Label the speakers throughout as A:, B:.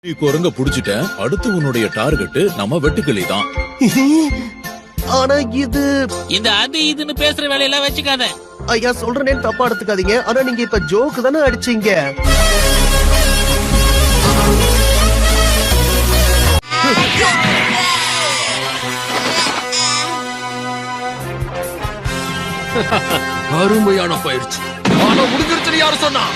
A: நீ குரங்க புடிச்சிட்டேன். அடுத்து உன்னுடைய டார்கெட் நம்ம வெட்டுக்கிளி தான்.
B: ஆனா இது
C: இந்த அது இதுன்னு பேசுற வேலையெல்லாம் வச்சுக்காத.
B: ஐயா சொல்றேன்னு தப்பா எடுத்துக்காதீங்க. ஆனா நீங்க இப்ப ஜோக்கு தானே அடிச்சீங்க.
D: அருமையான பயிற்சி. ஆனா முடிஞ்சிருச்சு யாரு சொன்னா?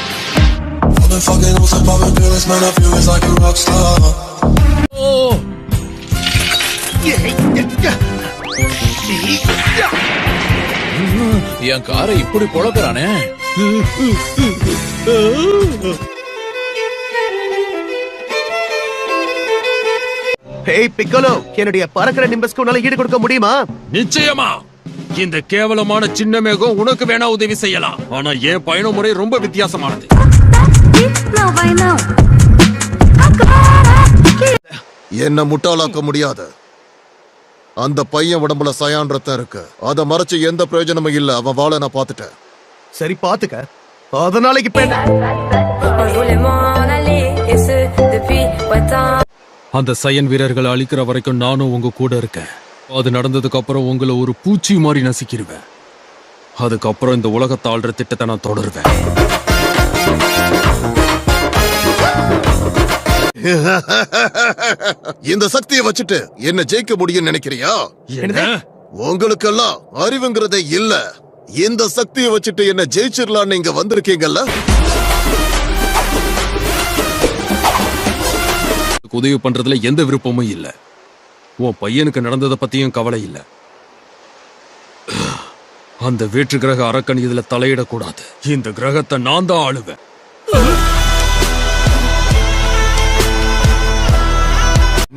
A: என் காரை இப்படி பொழக்கிறானே.
B: ஹேய் பிக்கலோ, என்னுடைய பறக்கிற நிம்பஸ்க்கு உன்னால ஈடு கொடுக்க முடியுமா?
D: நிச்சயமா. இந்த கேவலமான சின்ன மேகம் உனக்கு வேணா உதவி செய்யலாம். ஆனா என் பயண முறை ரொம்ப வித்தியாசமானது.
E: என்ன முட்டாளாக்க முடியாது. அந்த பையன் உடம்புல சயான் ரத்தம் இருக்கு. அத மறைச்சு எந்த பிரயோஜனமும் இல்ல. அவன் வாழ நான் பாத்துட்டேன்.
B: சரி பாத்துக்க. அதனால இப்ப
D: அந்த சயன் வீரர்களை அழிக்கிற வரைக்கும் நானும் உங்க கூட இருக்கேன். அது நடந்ததுக்கு அப்புறம் உங்களை ஒரு பூச்சி மாதிரி நசுக்கிடுவேன். அதுக்கப்புறம் இந்த உலகத்தை ஆள்ற திட்டத்தை நான் தொடருவேன்.
E: இந்த சக்தியை வச்சுட்டு என்ன ஜெயிக்க முடியும் நினைக்கிறியா? உங்களுக்கெல்லாம் அறிவுங்கிறதே இல்ல. இந்த சக்தியை வச்சுட்டு என்ன ஜெயிச்சிடலாம் நீங்க வந்திருக்கீங்கல்ல.
D: உதவி பண்றதுல எந்த விருப்பமும் இல்ல. உன் பையனுக்கு நடந்ததை பத்தியும் கவலை இல்ல. அந்த வேற்று கிரக அரக்கன் இதுல தலையிடக்கூடாது. இந்த கிரகத்தை நான் தான் ஆளுவேன்.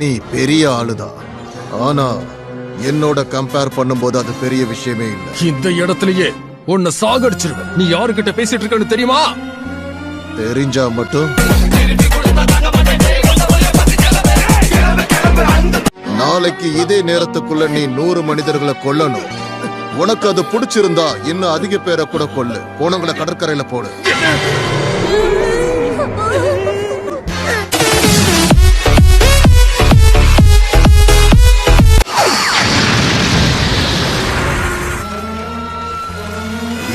E: நீ பெரிய ஆளுதான். ஆனா என்னோட கம்பேர் பண்ணும்போது அது பெரிய விஷயமே இல்ல.
D: இந்த இடத்துலயே உன்னை சாகடிச்சிருவேன். நீ யாருக்கிட்ட பேசிட்டு இருக்கன்னு தெரியுமா?
E: தெரிஞ்சா மட்டும் நாளைக்கு இதே நேரத்துக்குள்ள நீ 100 மனிதர்களை கொல்லணும். உனக்கு அது பிடிச்சிருந்தா இன்னும் அதிக பேரை கூட கொல்லு. போனவங்களை கடற்கரையில போடு.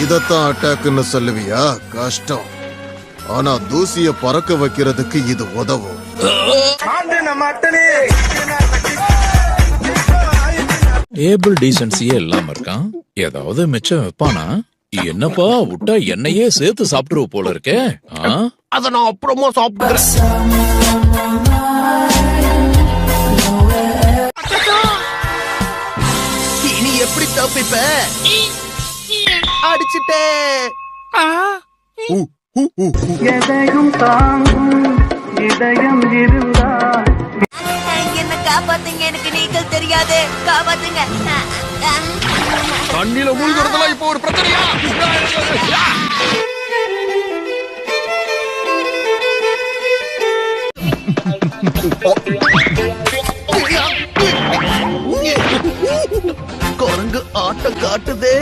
E: இதத்தான் அட்டாக்னு சொல்லுவியா? கஷ்டம். ஆனா தூசிய பறக்க வைக்கிறதுக்கு இது உதவும்.
A: ஏபிள் டீசன்சியே இல்லாம இருக்கான். ஏதாவது மிச்சம் வைப்பானா? என்னப்பா விட்டா என்னையே சேர்த்து சாப்பிட்டுருவ போல இருக்கே.
B: அத நான் அப்புறமா சாப்பிடுறேன். இனி எப்படி தப்பிப்ப? அடிச்சுட்டே.
F: எதையும் தாங்கும் இதயம் இருந்தால்
G: என்ன காப்பாத்துங்க. எனக்கு நீச்சல் தெரியாது. காப்பாத்துங்க.
D: தண்ணில மூழ்கிறதெல்லாம் இப்போ ஒரு பிரச்சனையா?
B: குரங்கு ஆட்டம் காட்டுதே.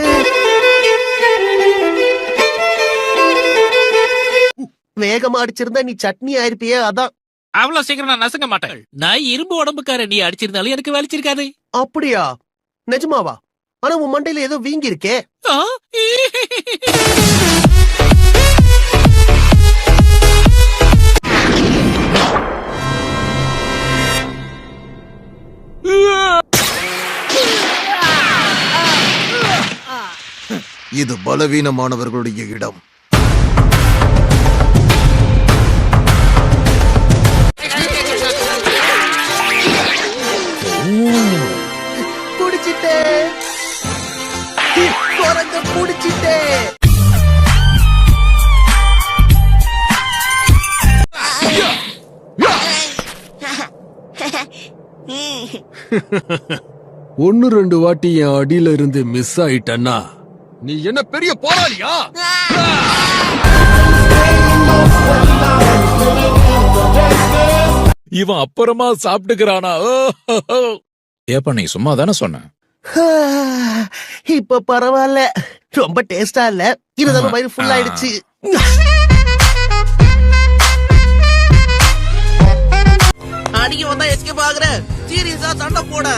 B: வேகமா அடிச்சிருந்தா நீ சட்னி ஆயிருப்பியே. அதான்
C: அவ்வளவு சீக்கிரம் நான் நசுங்க மாட்டேன். நான் இரும்பு உடம்புக்கார. நீ அடிச்சிருந்தாலும் எனக்கு வலிச்சிருக்காது.
B: அப்படியா? நிஜமாவா? ஆனா உன் மண்டையில ஏதோ வீங்கி இருக்கே.
E: இது பலவீனமானவர்களுடைய இடம்.
B: புடிச்சிட்டே. குரங்க புடிச்சிட்டே.
D: ஒன்னு 2 வாட்டி என் அடியில இருந்து மிஸ் ஆயிட்டன்னா நீ என்ன பெரிய போராளியா?
A: இவன் அப்புறமா சாப்பிட்டுக்கிறானா? ஏப்பா நீ சும்மா தானே சொன்ன.
B: இப்ப பரவாயில்ல. ரொம்ப டேஸ்டா இல்ல. இருந்தாலும் வயிறு ஃபுல் ஆயிடுச்சு.
H: அடிக்க வந்தா எஸ்கேப் ஆகுற. சீரியஸா சண்டை போட.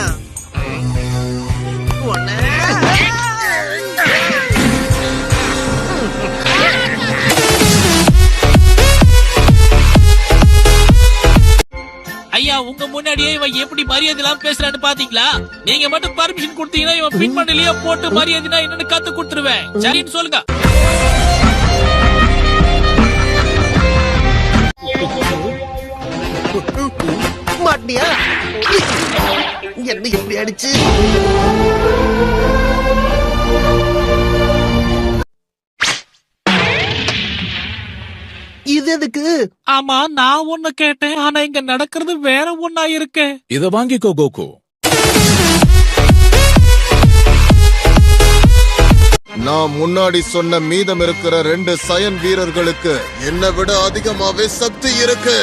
C: ஐயா உங்க முன்னாடியே இவன் எப்படி மரியாதை இல்லாம பேசுறான்னு பாத்தீங்களா? நீங்க மட்டும் பர்மிஷன் கொடுத்தீங்கன்னா இவன் பின் பண்ணலையே போட்டு மரியாதைனா என்னன்னு கத்து கொடுத்துருவேன். சரின்னு சொல்லுங்க.
B: மாட்டியா? என்ன எப்படி அடிச்சு? இது எதுக்கு?
C: ஆமா நான் ஒண்ணு கேட்டேன், ஆனா இங்க நடக்கிறது வேற ஒண்ணா இருக்கு.
A: இத வாங்கிக்கோ கோகு.
E: நான் முன்னாடி சொன்ன மீதம் இருக்கிற 2 சயன் வீரர்களுக்கு என்னை விட அதிகமாவே சக்தி இருக்கு.